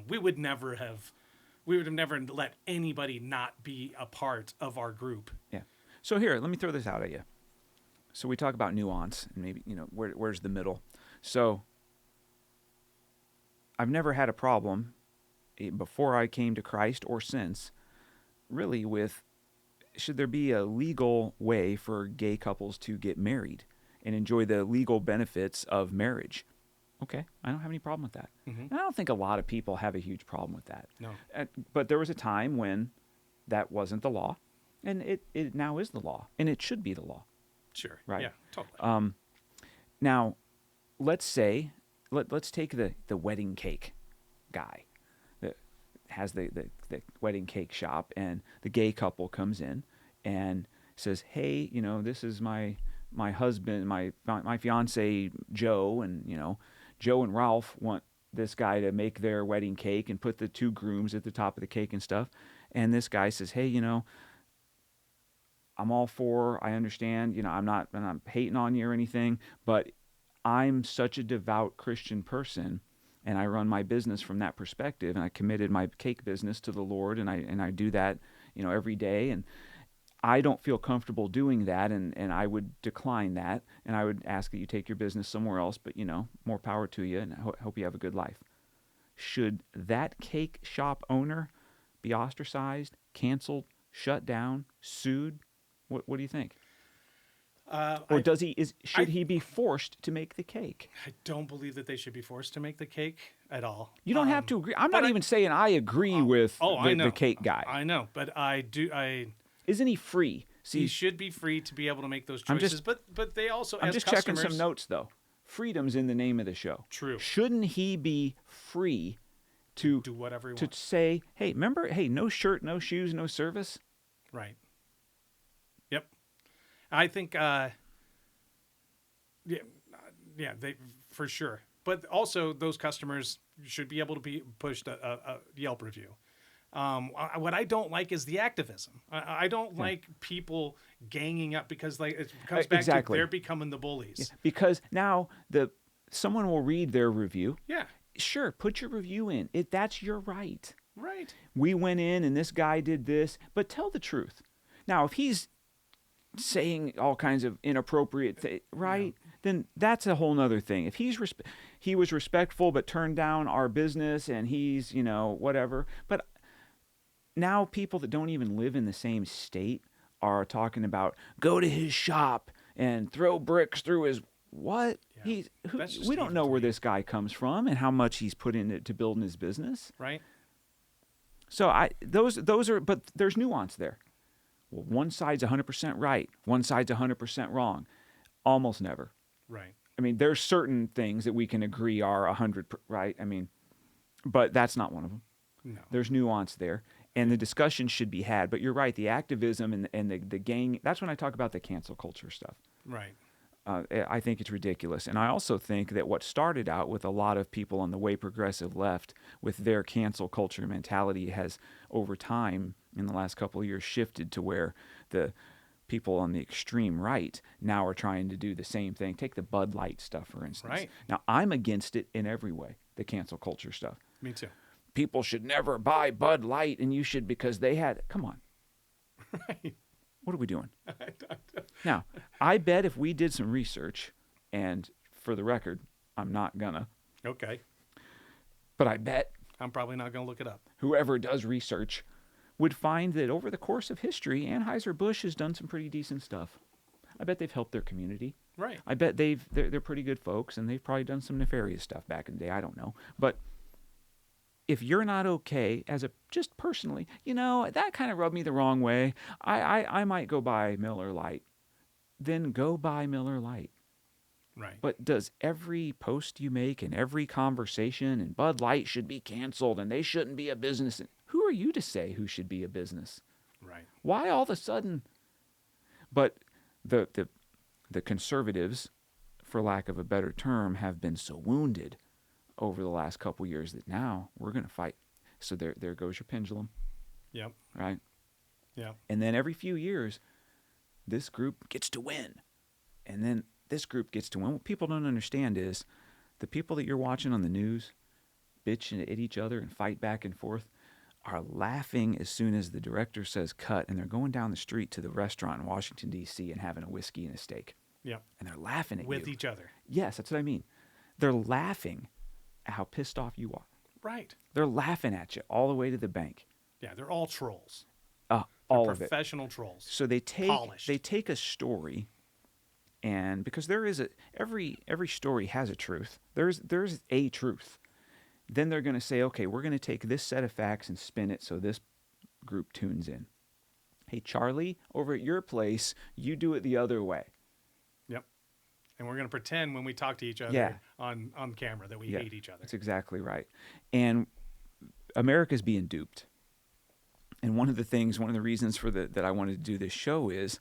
We would have never let anybody not be a part of our group. Yeah. So here, let me throw this out at you. So we talk about nuance and maybe, where's the middle? So I've never had a problem before I came to Christ or since, really, with should there be a legal way for gay couples to get married and enjoy the legal benefits of marriage? Okay, I don't have any problem with that. Mm-hmm. And I don't think a lot of people have a huge problem with that. No. But there was a time when that wasn't the law, and it now is the law, and it should be the law. Sure. Right. Yeah, totally. Now, let's say, let's take the wedding cake guy that has the wedding cake shop, and the gay couple comes in and says, hey, this is my husband, my fiance Joe, and Joe and Ralph want this guy to make their wedding cake and put the two grooms at the top of the cake and stuff. And this guy says, hey, I'm all for, I understand, I'm not hating on you or anything, but I'm such a devout Christian person, and I run my business from that perspective, and I committed my cake business to the Lord, and I do that, every day, and I don't feel comfortable doing that, and I would decline that, and I would ask that you take your business somewhere else, but, more power to you, and hope you have a good life. Should that cake shop owner be ostracized, canceled, shut down, sued? What do you think? Or should he be forced to make the cake? I don't believe that they should be forced to make the cake at all. You don't have to agree. I'm not even saying I agree with the cake guy. I know, but Isn't he free? See, he should be free to be able to make those choices. But they also, I'm as just customers, checking some notes, though. Freedom's in the name of the show. True. Shouldn't he be free to do whatever he to wants? say, hey, remember, no shirt, no shoes, no service? Right. Yep. I think, they for sure. But also, those customers should be able to be pushed a Yelp review. What I don't like is the activism. I don't like people ganging up because it comes back to they're becoming the bullies. Yeah, because now someone will read their review. Yeah. Sure, put your review in. That's your right. Right. We went in and this guy did this, but tell the truth. Now, if he's saying all kinds of inappropriate things, right, then that's a whole nother thing. If he was respectful but turned down our business and he's, whatever. But now people that don't even live in the same state are talking about go to his shop and throw bricks through his what? Yeah. We don't know where this guy comes from and how much he's put into building his business. Right. So those are, but there's nuance there. Well, one side's 100% right, one side's 100% wrong. Almost never. Right. I mean, there's certain things that we can agree are 100 right. I mean, but that's not one of them. No. There's nuance there. And the discussion should be had. But you're right, the activism and the gang, that's when I talk about the cancel culture stuff. Right. I think it's ridiculous. And I also think that what started out with a lot of people on the way progressive left with their cancel culture mentality has, over time, in the last couple of years, shifted to where the people on the extreme right now are trying to do the same thing. Take the Bud Light stuff, for instance. Right. Now, I'm against it in every way, the cancel culture stuff. Me too. People should never buy Bud Light, and you should because they had. Come on. Right. What are we doing? Now, I bet if we did some research, and for the record, I'm not gonna. Okay. But I bet I'm probably not gonna look it up. Whoever does research would find that over the course of history, Anheuser-Busch has done some pretty decent stuff. I bet they've helped their community. Right. I bet they're pretty good folks, and they've probably done some nefarious stuff back in the day. I don't know, but if you're not okay just personally, that kind of rubbed me the wrong way. I might go buy Miller Lite. Then go buy Miller Lite. Right. But does every post you make and every conversation and Bud Light should be canceled and they shouldn't be a business? Who are you to say who should be a business? Right. Why all of a sudden? But the conservatives, for lack of a better term, have been so wounded over the last couple years that now we're going to fight. So there goes your pendulum, Yep. right? Yep. And then every few years, this group gets to win. And then this group gets to win. What people don't understand is the people that you're watching on the news bitch at each other and fight back and forth are laughing as soon as the director says cut, and they're going down the street to the restaurant in Washington, D.C. and having a whiskey and a steak. Yep. And they're laughing at With you. each other. Yes, that's what I mean. They're laughing at how pissed off you are. Right. They're laughing at you all the way to the bank. Yeah, they're all trolls. All of it. Professional trolls. So they Polished. take a story, and because there is every story has a truth. There's a truth. Then they're going to say, okay, we're going to take this set of facts and spin it so this group tunes in. Hey, Charlie, over at your place, you do it the other way. Yep. And we're going to pretend when we talk to each other Yeah. on camera that we hate each other. That's exactly right. And America's being duped. And one of the reasons for that I wanted to do this show is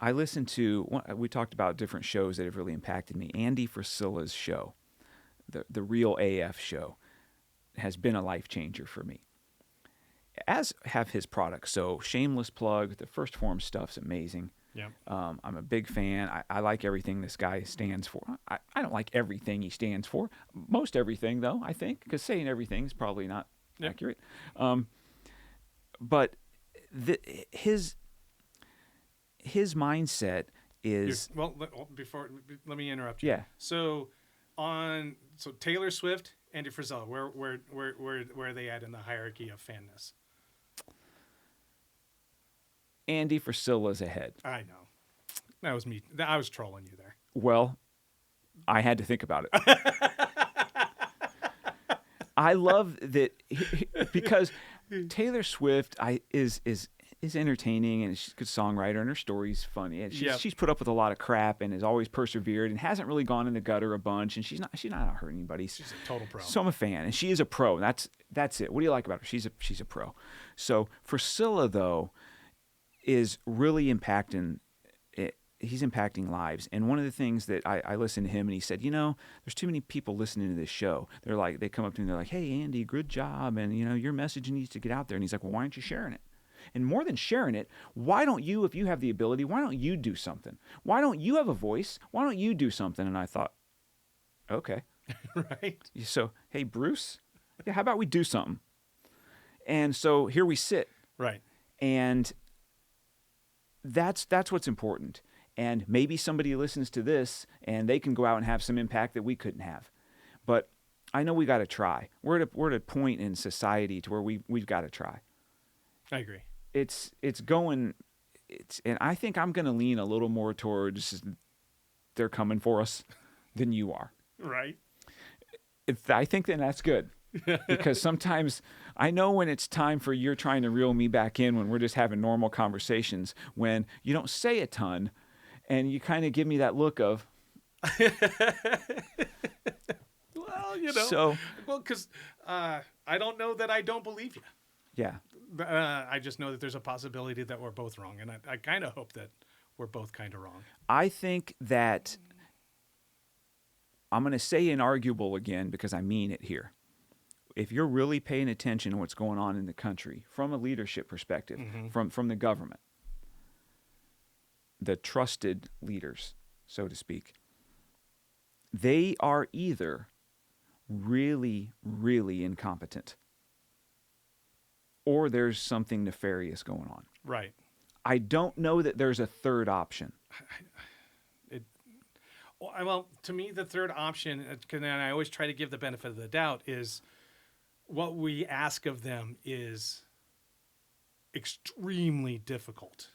I listened to, we talked about different shows that have really impacted me. Andy Frisella's show, the Real AF show, has been a life changer for me, as have his products. So shameless plug, the First Form stuff's amazing. Yep. I'm a big fan. I like everything this guy stands for. I don't like everything he stands for. Most everything, though, I think, because saying everything is probably not accurate. But his mindset is... Let me interrupt you. Yeah. So Taylor Swift, Andy Frisella, where are they at in the hierarchy of fanness? Andy Frisella's ahead. I know. That was me. I was trolling you there. Well, I had to think about it. I love that because Taylor Swift is entertaining, and she's a good songwriter, and her story's funny, and she's put up with a lot of crap and has always persevered and hasn't really gone in the gutter a bunch, and she's not out hurting anybody. She's a total pro. So I'm a fan, and she is a pro. That's it. What do you like about her? She's a pro. So Priscilla, though, is really impacting. He's impacting lives. And one of the things that I listened to him, and he said, there's too many people listening to this show. They come up to me, they're like, hey, Andy, good job. And, your message needs to get out there. And he's like, well, why aren't you sharing it? And more than sharing it, why don't you, if you have the ability, why don't you do something? Why don't you have a voice? Why don't you do something? And I thought, okay. Right. So, hey, Bruce, how about we do something? And so here we sit. Right. And that's what's important. And maybe somebody listens to this and they can go out and have some impact that we couldn't have. But I know we got to try. We're at a point in society to where we've got to try. I agree. And I think I'm going to lean a little more towards they're coming for us than you are. Right. I think then that's good. Because sometimes I know when it's time for you're trying to reel me back in when we're just having normal conversations, when you don't say a ton and you kind of give me that look of, well, because I don't know that I don't believe you. Yeah. I just know that there's a possibility that we're both wrong. And I kind of hope that we're both kind of wrong. I think that I'm going to say inarguable again because I mean it here. If you're really paying attention to what's going on in the country from a leadership perspective, from the government, the trusted leaders, so to speak, they are either really, really incompetent or there's something nefarious going on. Right. I don't know that there's a third option. Well, to me, the third option, and I always try to give the benefit of the doubt, is what we ask of them is extremely difficult.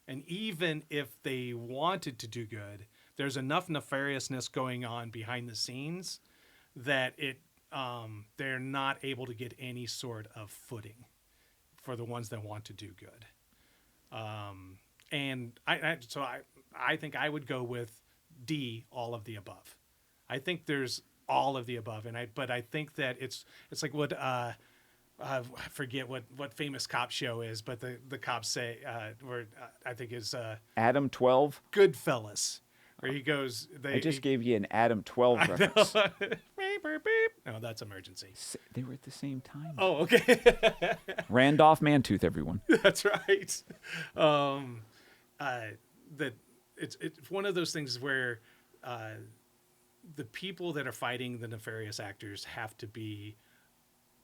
And even if they wanted to do good, there's enough nefariousness going on behind the scenes that they're not able to get any sort of footing for the ones that want to do good. And I think I would go with D, all of the above. I think there's all of the above, but I think that it's like what I forget what famous cop show is, but the cops say I think is Adam 12. Goodfellas, where he goes. I just gave you an Adam 12 reference. Beep, beep, beep. No, that's Emergency. They were at the same time. Oh, okay. Randolph Mantooth, everyone. That's right. That it's one of those things where the people that are fighting the nefarious actors have to be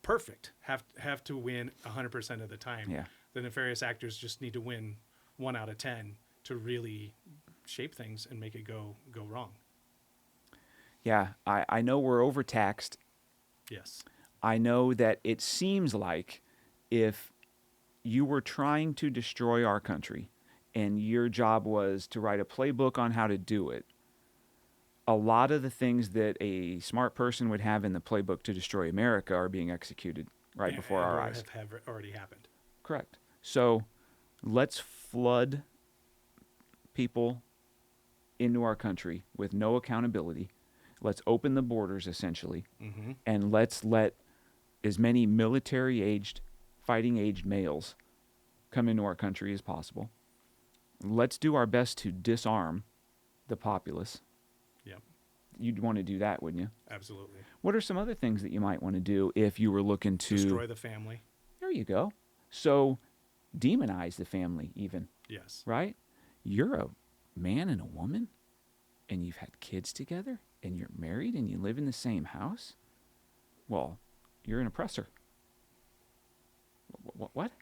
perfect, have to win 100% of the time. Yeah. The nefarious actors just need to win 1 out of 10 to really shape things and make it go wrong. Yeah, I know we're overtaxed. Yes. I know that it seems like if you were trying to destroy our country and your job was to write a playbook on how to do it, a lot of the things that a smart person would have in the playbook to destroy America are being executed right before our eyes. Have already happened. Correct. So let's flood people into our country with no accountability. Let's open the borders, essentially, and let's let as many military-aged, fighting-aged males come into our country as possible. Let's do our best to disarm the populace. Yep. You'd want to do that, wouldn't you? Absolutely. What are some other things that you might want to do if you were looking to... Destroy the family. There you go. So demonize the family even, Yes. right? You're a man and a woman, and you've had kids together, and you're married, and you live in the same house? Well, you're an oppressor. What?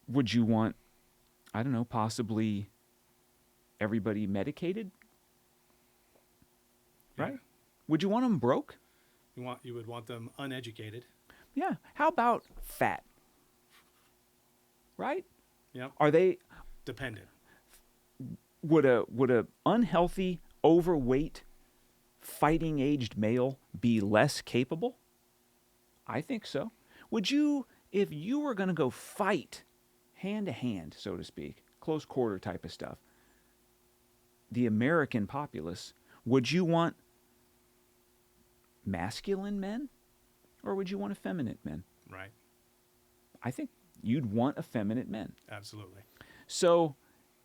Would you want, I don't know, possibly everybody medicated? Yeah. Right? Would you want them broke? You would want them uneducated. Yeah. How about fat? Right? Yep. Are they... Dependent. Would a unhealthy, overweight, fighting-aged male be less capable? I think so. Would you, if you were going to go fight hand-to-hand, so to speak, close quarter type of stuff, the American populace, would you want masculine men or would you want effeminate men? Right. I think you'd want effeminate men. Absolutely. So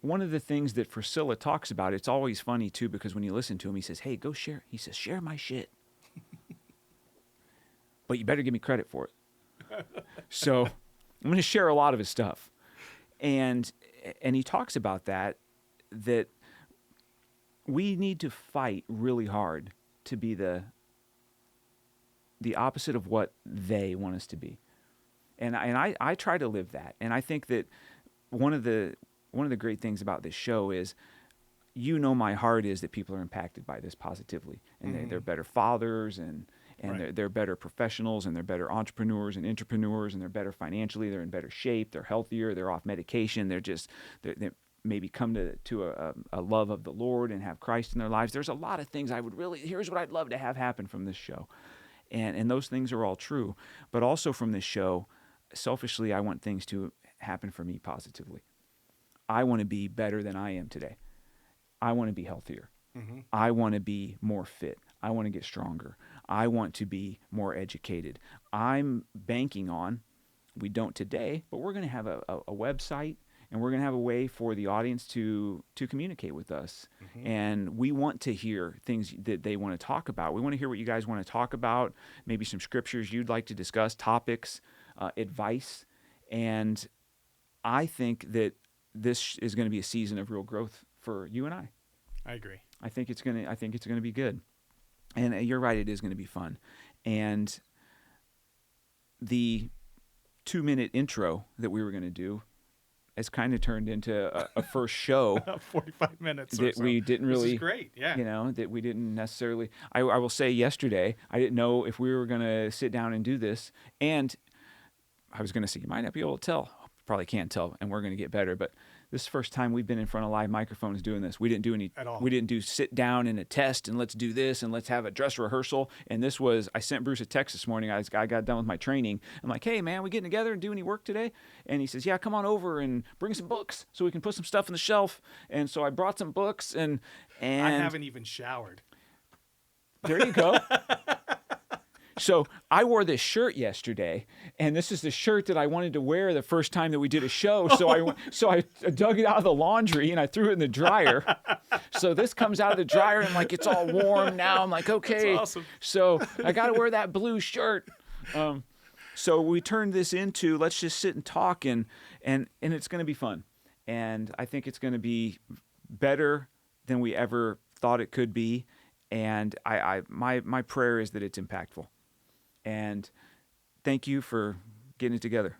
one of the things that Priscilla talks about, it's always funny too, because when you listen to him, he says, hey, go share. He says, share my shit. But you better give me credit for it. So I'm going to share a lot of his stuff. And he talks about that we need to fight really hard to be the opposite of what they want us to be. And I try to live that. And I think that one of the great things about this show is, my heart is that people are impacted by this positively, and they're better fathers, and right. they're better professionals, and they're better entrepreneurs and entrepreneurs, and they're better financially, they're in better shape, they're healthier, they're off medication, they maybe come to a love of the Lord and have Christ in their lives. There's a lot of things here's what I'd love to have happen from this show. And those things are all true. But also from this show, selfishly, I want things to happen for me positively. I want to be better than I am today. I want to be healthier. Mm-hmm. I want to be more fit. I want to get stronger. I want to be more educated. I'm banking on, we don't today, but we're going to have a website, and we're going to have a way for the audience to communicate with us. Mm-hmm. And we want to hear things that they want to talk about. We want to hear what you guys want to talk about, maybe some scriptures you'd like to discuss, topics, advice. And I think that this is going to be a season of real growth for you and I. I agree. I think it's going to be good. And you're right, it is going to be fun. And the 2-minute intro that we were going to do has kind of turned into a first show. 45 minutes that or so. We didn't really. This is great, yeah. That we didn't necessarily. I will say yesterday, I didn't know if we were going to sit down and do this. And I was going to say, you might not be able to tell. Probably can't tell, and we're going to get better. But This is the first time we've been in front of live microphones doing this. We didn't do any At all. We didn't do sit down in a test and let's do this and let's have a dress rehearsal. And this was, I sent Bruce a text this morning. I got done with my training. I'm like, hey man, we getting together and do any work today? And he says, yeah, come on over and bring some books so we can put some stuff on the shelf. And so I brought some books and I haven't even showered. there you go. So I wore this shirt yesterday, and this is the shirt that I wanted to wear the first time that we did a show. So I dug it out of the laundry and I threw it in the dryer. So this comes out of the dryer and like it's all warm now. I'm like, okay. That's awesome. So I got to wear that blue shirt. So we turned this into let's just sit and talk, and it's going to be fun, and I think it's going to be better than we ever thought it could be. And my prayer is that it's impactful. And thank you for getting it together.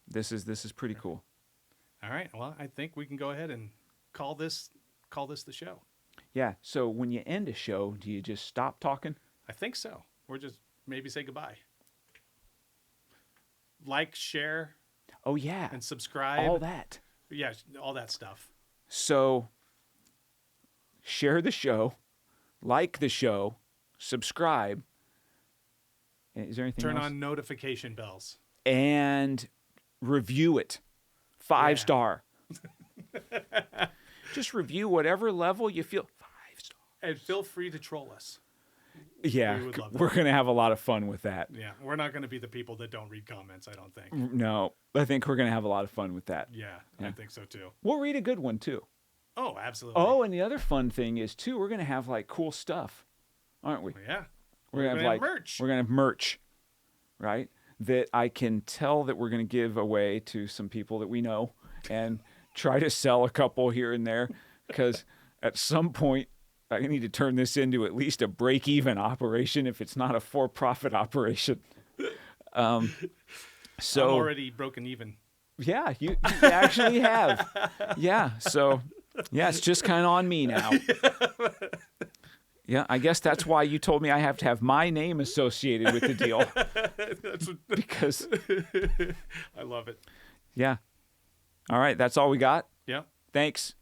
This is pretty cool. All right. Well, I think we can go ahead and call this the show. Yeah. So when you end a show, do you just stop talking? I think so. Or just maybe say goodbye. Like, share, Oh yeah. and subscribe. All that. Yeah, all that stuff. So share the show, like the show, subscribe. Is there anything Turn else? on notification bells. And review it. 5-star. Just review whatever level you feel. 5-star. And feel free to troll us. Yeah, We would love that. we're going to have a lot of fun with that. Yeah, we're not going to be the people that don't read comments, I don't think. No, I think we're going to have a lot of fun with that. Yeah, I think so too. We'll read a good one too. Oh, absolutely. Oh, and the other fun thing is too, we're going to have like cool stuff, aren't we? Yeah. We're gonna have like merch. We're gonna have merch, right? That I can tell that we're gonna give away to some people that we know, and try to sell a couple here and there, because at some point I need to turn this into at least a break-even operation if it's not a for-profit operation. I'm So already broken even. yeah, you actually have. Yeah, so yeah, it's just kind of on me now. Yeah, I guess that's why you told me I have to have my name associated with the deal. Because, I love it. yeah. All right, that's all we got. Yeah. Thanks.